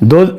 2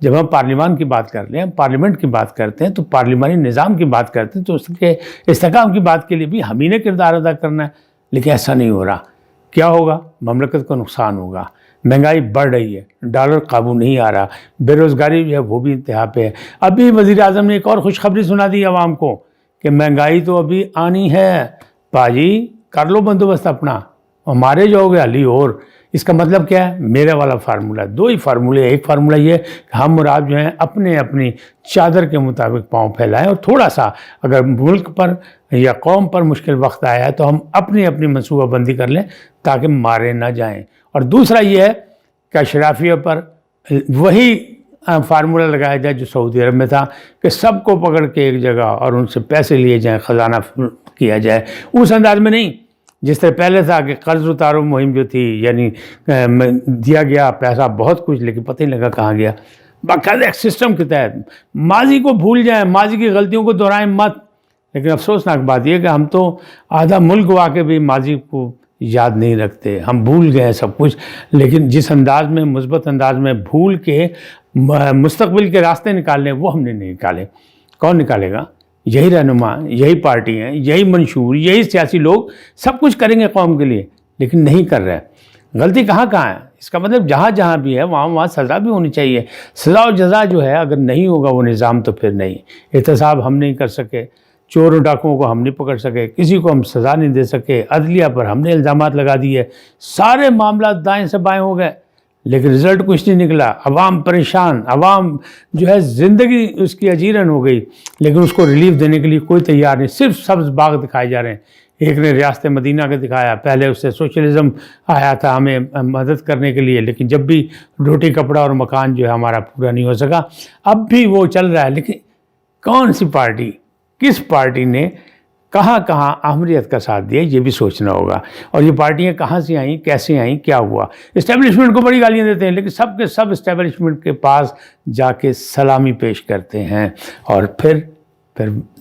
جب ہم پارلیمان کی بات کر لیں، ہم پارلیمنٹ کی بات کرتے ہیں تو پارلیمانی نظام کی بات کرتے ہیں تو اس کے استحکام کی بات کے لیے بھی ہم ہی نے کردار ادا کرنا ہے، لیکن ایسا نہیں ہو رہا۔ کیا ہوگا؟ مملکت کو نقصان ہوگا، مہنگائی بڑھ رہی ہے، ڈالر قابو نہیں آ رہا، بے روزگاری جو ہے وہ بھی انتہا پہ ہے۔ ابھی وزیر اعظم نے ایک اور خوشخبری سنا دی عوام کو کہ مہنگائی تو ابھی آنی ہے، باجی کر لو بندوبست اپنا، ہمارے جاؤ گے علی۔ اور اس کا مطلب کیا ہے؟ میرے والا فارمولہ، دو ہی فارمولے، ایک فارمولہ یہ کہ ہم اور آپ جو ہیں اپنی چادر کے مطابق پاؤں پھیلائیں، اور تھوڑا سا اگر ملک پر یا قوم پر مشکل وقت آیا ہے تو ہم اپنی منصوبہ بندی کر لیں تاکہ مارے نہ جائیں۔ اور دوسرا یہ ہے کہ اشرافیہ پر وہی فارمولہ لگایا جائے جو سعودی عرب میں تھا کہ سب کو پکڑ کے ایک جگہ اور ان سے پیسے لیے جائیں، خزانہ کیا جائے، اس انداز میں نہیں جس طرح پہلے تھا کہ قرض اتارو مہم جو تھی، یعنی دیا گیا پیسہ بہت کچھ لیکن پتہ نہیں لگا کہاں گیا۔ باقاعدہ ایک سسٹم کے تحت ماضی کو بھول جائیں، ماضی کی غلطیوں کو دہرائیں مت۔ لیکن افسوسناک بات یہ کہ ہم تو آدھا ملک وا کے بھی ماضی کو یاد نہیں رکھتے، ہم بھول گئے سب کچھ، لیکن جس انداز میں مثبت انداز میں بھول کے مستقبل کے راستے نکالنے وہ ہم نے نہیں نکالے۔ کون نکالے گا؟ یہی رہنما، یہی پارٹی ہیں، یہی منشور، یہی سیاسی لوگ سب کچھ کریں گے قوم کے لیے، لیکن نہیں کر رہے۔ غلطی کہاں ہے؟ اس کا مطلب جہاں جہاں بھی ہے وہاں سزا بھی ہونی چاہیے۔ سزا و جزا جو ہے اگر نہیں ہوگا وہ نظام تو پھر نہیں۔ احتساب ہم نہیں کر سکے، چور و ڈاکوؤں کو ہم نہیں پکڑ سکے، کسی کو ہم سزا نہیں دے سکے، عدلیہ پر ہم نے الزامات لگا دیے، سارے معاملات دائیں سے بائیں ہو گئے، لیکن رزلٹ کچھ نہیں نکلا۔ عوام پریشان، عوام جو ہے زندگی اس کی اجیرن ہو گئی، لیکن اس کو ریلیف دینے کے لیے کوئی تیار نہیں۔ صرف سبز باغ دکھائے جا رہے ہیں۔ ایک نے ریاست مدینہ کا دکھایا، پہلے اس سے سوشلزم آیا تھا ہمیں مدد کرنے کے لیے، لیکن جب بھی روٹی کپڑا اور مکان جو ہے ہمارا پورا نہیں ہو سکا، اب بھی وہ چل رہا ہے۔ لیکن کون سی پارٹی، کس پارٹی نے کہاں اہمیت کا ساتھ دیا، یہ بھی سوچنا ہوگا۔ اور یہ پارٹیاں کہاں سے آئیں، کیسے آئیں، کیا ہوا؟ اسٹیبلشمنٹ کو بڑی گالیاں دیتے ہیں، لیکن سب کے سب اسٹیبلشمنٹ کے پاس جا کے سلامی پیش کرتے ہیں، اور پھر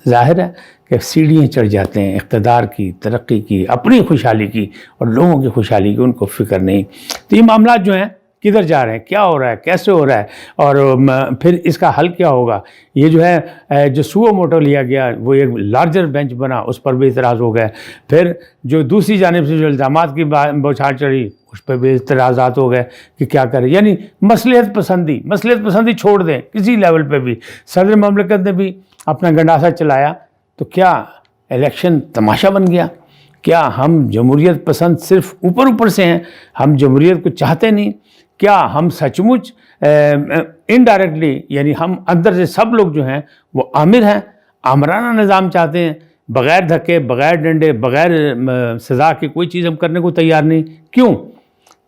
ظاہر ہے کہ سیڑھیاں چڑھ جاتے ہیں اقتدار کی، ترقی کی، اپنی خوشحالی کی، اور لوگوں کی خوشحالی کی ان کو فکر نہیں۔ تو یہ معاملات جو ہیں کدھر جا رہے ہیں، کیا ہو رہا ہے، کیسے ہو رہا ہے، اور پھر اس کا حل کیا ہوگا؟ یہ جو ہے جو سوو موٹو لیا گیا وہ ایک لارجر بینچ بنا، اس پر بھی اعتراض ہو گئے۔ پھر جو دوسری جانب سے جو الزامات کی بوچھار چڑھی اس پہ بھی اعتراضات ہو گئے کہ کیا کریں، یعنی مصلحت پسندی چھوڑ دیں کسی لیول پہ بھی۔ صدر مملکت نے بھی اپنا گنڈاسا چلایا تو کیا الیکشن تماشا بن گیا؟ کیا ہم جمہوریت پسند صرف اوپر سے ہیں، ہم جمہوریت کو چاہتے نہیں؟ کیا ہم سچ مچ انڈائریکٹلی، یعنی ہم اندر سے سب لوگ جو ہیں وہ آمر ہیں، آمرانہ نظام چاہتے ہیں، بغیر دھکے، بغیر ڈنڈے، بغیر سزا کے کوئی چیز ہم کرنے کو تیار نہیں؟ کیوں؟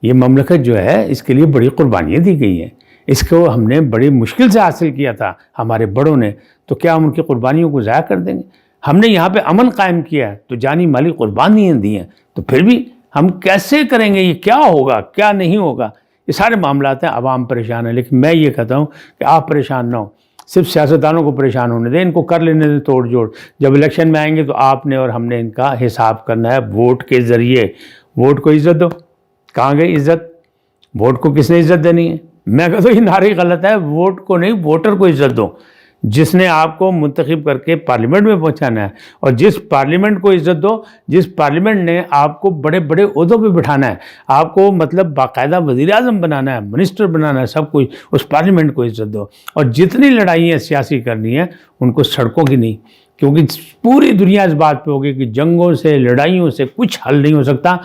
یہ مملکت جو ہے اس کے لیے بڑی قربانیاں دی گئی ہیں، اس کو ہم نے بڑی مشکل سے حاصل کیا تھا ہمارے بڑوں نے، تو کیا ہم ان کی قربانیوں کو ضائع کر دیں گے؟ ہم نے یہاں پہ امن قائم کیا ہے تو جانی مالی قربانیاں دی ہیں، تو پھر بھی ہم کیسے کریں گے؟ یہ کیا ہوگا، کیا نہیں ہوگا؟ یہ سارے معاملات ہیں، عوام پریشان ہے، لیکن میں یہ کہتا ہوں کہ آپ پریشان نہ ہوں، صرف سیاستدانوں کو پریشان ہونے دیں، ان کو کر لینے دیں توڑ جوڑ۔ جب الیکشن میں آئیں گے تو آپ نے اور ہم نے ان کا حساب کرنا ہے ووٹ کے ذریعے۔ ووٹ کو عزت دو، کہاں گئی عزت؟ ووٹ کو کس نے عزت دینی ہے؟ میں کہتا ہوں یہ نعرہ غلط ہے، ووٹ کو نہیں ووٹر کو عزت دو، جس نے آپ کو منتخب کر کے پارلیمنٹ میں پہنچانا ہے، اور جس پارلیمنٹ کو عزت دو جس پارلیمنٹ نے آپ کو بڑے بڑے عہدوں پہ بٹھانا ہے، آپ کو مطلب باقاعدہ وزیر اعظم بنانا ہے، منسٹر بنانا ہے، سب کچھ اس پارلیمنٹ کو عزت دو۔ اور جتنی لڑائیاں سیاسی کرنی ہیں ان کو سڑکوں کی نہیں، کیونکہ پوری دنیا اس بات پہ ہوگی کہ جنگوں سے، لڑائیوں سے کچھ حل نہیں ہو سکتا،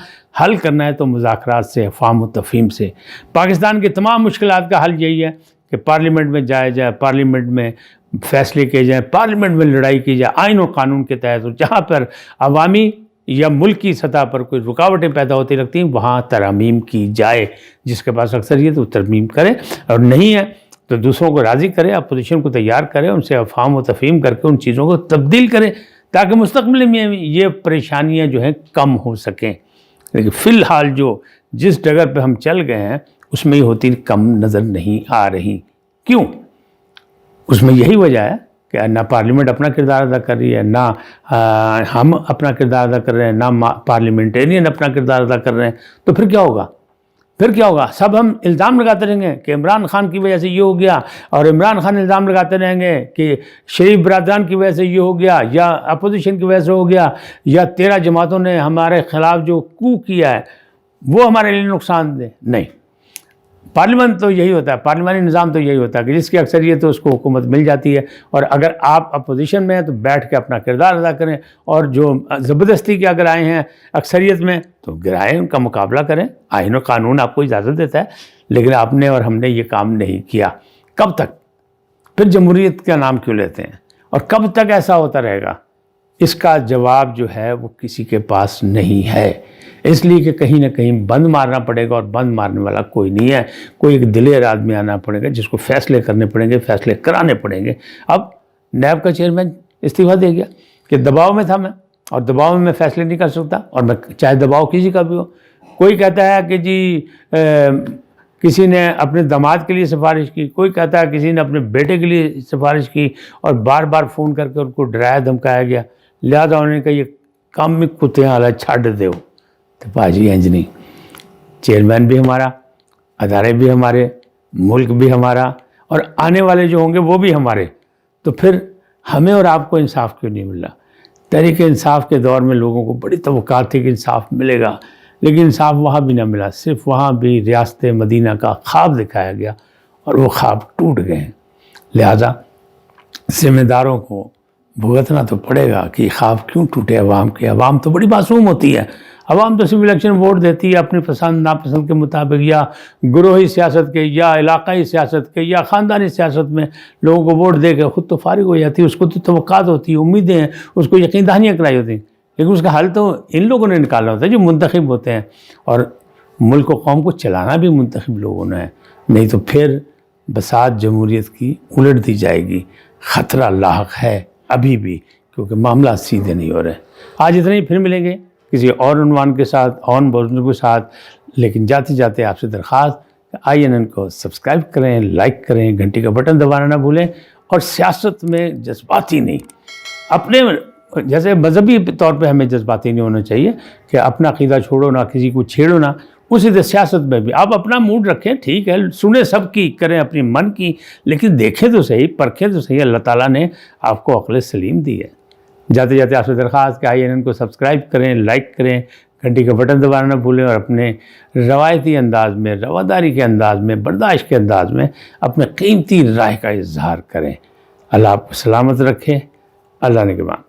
حل کرنا ہے تو مذاکرات سے، افہام و تفہیم سے۔ پاکستان کی تمام مشکلات کا حل یہی ہے کہ پارلیمنٹ میں جایا جائے، پارلیمنٹ میں فیصلے کیے جائیں، پارلیمنٹ میں لڑائی کی جائے آئین و قانون کے تحت، اور جہاں پر عوامی یا ملکی سطح پر کوئی رکاوٹیں پیدا ہوتی لگتی ہیں وہاں ترامیم کی جائے۔ جس کے پاس اکثریت وہ ترمیم کرے، اور نہیں ہے تو دوسروں کو راضی کرے، اپوزیشن کو تیار کرے، ان سے افہام و تفہیم کر کے ان چیزوں کو تبدیل کرے تاکہ مستقبل میں یہ پریشانیاں جو ہیں کم ہو سکیں۔ لیکن فی الحال جو جس ڈگر پہ ہم چل گئے ہیں اس میں یہ ہوتی کم نظر نہیں آ رہی۔ کیوں؟ اس میں یہی وجہ ہے کہ نہ پارلیمنٹ اپنا کردار ادا کر رہی ہے، نہ ہم اپنا کردار ادا کر رہے ہیں، نہ پارلیمنٹرین اپنا کردار ادا کر رہے ہیں، تو پھر کیا ہوگا؟ پھر کیا ہوگا؟ سب ہم الزام لگاتے رہیں گے کہ عمران خان کی وجہ سے یہ ہو گیا، اور عمران خان الزام لگاتے رہیں گے کہ شریف برادران کی وجہ سے یہ ہو گیا، یا اپوزیشن کی وجہ سے ہو گیا، یا 13 جماعتوں نے ہمارے خلاف جو کو کیا ہے وہ ہمارے لیے نقصان دہ۔ نہیں، پارلیمنٹ تو یہی ہوتا ہے، پارلیمانی نظام تو یہی ہوتا ہے کہ جس کی اکثریت ہے اس کو حکومت مل جاتی ہے، اور اگر آپ اپوزیشن میں ہیں تو بیٹھ کے اپنا کردار ادا کریں، اور جو زبردستی کے اگر آئے ہیں اکثریت میں تو گرائیں، ان کا مقابلہ کریں۔ آئین و قانون آپ کو اجازت دیتا ہے، لیکن آپ نے اور ہم نے یہ کام نہیں کیا۔ کب تک؟ پھر جمہوریت کا نام کیوں لیتے ہیں؟ اور کب تک ایسا ہوتا رہے گا؟ اس کا جواب جو ہے وہ کسی کے پاس نہیں ہے، اس لیے کہ کہیں نہ کہیں بند مارنا پڑے گا، اور بند مارنے والا کوئی نہیں ہے۔ کوئی ایک دلیر آدمی آنا پڑے گا جس کو فیصلے کرنے پڑیں گے، فیصلے کرانے پڑیں گے۔ اب نیب کا چیئرمین استعفیٰ دے گیا کہ دباؤ میں تھا میں، اور دباؤ میں فیصلے نہیں کر سکتا، اور میں چاہے دباؤ کسی کا بھی ہو۔ کوئی کہتا ہے کہ جی کسی نے اپنے داماد کے لیے سفارش کی، کوئی کہتا ہے کسی نے اپنے بیٹے کے لیے سفارش کی، اور بار بار فون کر کے ان کو ڈرایا دھمکایا گیا، لہٰذا انہوں نے کہا یہ کام میں کتے والا چھڈ دیو۔ تو باجی انج نہیں، چیئرمین بھی ہمارا، ادارے بھی ہمارے، ملک بھی ہمارا، اور آنے والے جو ہوں گے وہ بھی ہمارے۔ تو پھر ہمیں اور آپ کو انصاف کیوں نہیں مل رہا؟ تحریک انصاف کے دور میں لوگوں کو بڑی توقعات تھی کہ انصاف ملے گا، لیکن انصاف وہاں بھی نہ ملا، صرف وہاں بھی ریاست مدینہ کا خواب دکھایا گیا، اور وہ خواب ٹوٹ گئے ہیں۔ لہٰذا ذمہ داروں کو بھگتنا تو پڑے گا کہ خواب کیوں ٹوٹے عوام کے۔ عوام تو بڑی معصوم ہوتی ہے، عوام تو صرف الیکشن ووٹ دیتی ہے اپنی پسند ناپسند کے مطابق، یا گروہی سیاست کے، یا علاقائی سیاست کے، یا خاندانی سیاست میں لوگوں کو ووٹ دے کے خود تو فارغ ہو جاتی ہے۔ اس کو تو توقعات ہوتی ہیں، امیدیں ہیں، اس کو یقین دہانیاں کرائی ہوتی ہیں، لیکن اس کا حل تو ان لوگوں نے نکالنا ہوتا ہے جو منتخب ہوتے ہیں، اور ملک و قوم کو چلانا بھی منتخب لوگوں نے ہے۔ نہیں تو پھر بساط جمہوریت کی الٹ دی جائے گی۔ خطرہ لاحق ہے ابھی بھی، کیونکہ معاملات سیدھے نہیں ہو رہے۔ آج اتنا ہی، پھر ملیں گے کسی اور عنوان کے ساتھ، اور موضوع کے ساتھ، لیکن جاتے جاتے آپ سے درخواست کہ INN کو سبسکرائب کریں، لائک کریں، گھنٹی کا بٹن دبانا نہ بھولیں، اور سیاست میں جذباتی نہیں، اپنے جیسے مذہبی طور پہ ہمیں جذباتی نہیں ہونا چاہیے کہ اپنا عقیدہ چھوڑو نہ، کسی کو چھیڑو نہ، اسی طرح سیاست میں بھی آپ اپنا موڈ رکھیں، ٹھیک ہے، سنیں سب کی، کریں اپنی من کی، لیکن دیکھیں تو صحیح، پرکھیں تو صحیح۔ اللہ تعالیٰ نے آپ کو عقل سلیم دی ہے۔ جاتے جاتے آپ سے درخواست کہ INN کو سبسکرائب کریں، لائک کریں، گھنٹی کا بٹن دبانا نہ بھولیں، اور اپنے روایتی انداز میں، رواداری کے انداز میں، برداشت کے انداز میں اپنے قیمتی رائے کا اظہار کریں۔ اللہ آپ کو سلامت رکھے۔ اللہ نگہبان۔